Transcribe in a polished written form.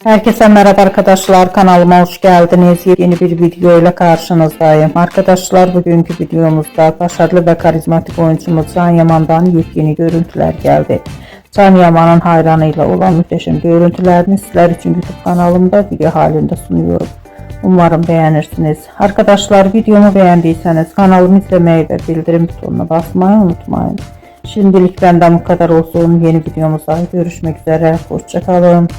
Herkese merhaba arkadaşlar, kanalıma hoş geldiniz. Yeni bir video ile karşınızdayım. Arkadaşlar, bugünkü videomuzda başarılı ve karizmatik oyuncumuz Can Yaman'dan yepyeni görüntüler geldi. Can Yaman'ın hayranıyla olan muhteşem görüntülerini sizler için YouTube kanalımda video halinde sunuyorum. Umarım beğenirsiniz. Arkadaşlar, videomu beğendiyseniz kanalımı izlemeyi ve bildirim butonuna basmayı unutmayın. Şimdilik benden bu kadar olsun. Yeni videomuzda görüşmek üzere. Hoşça kalın.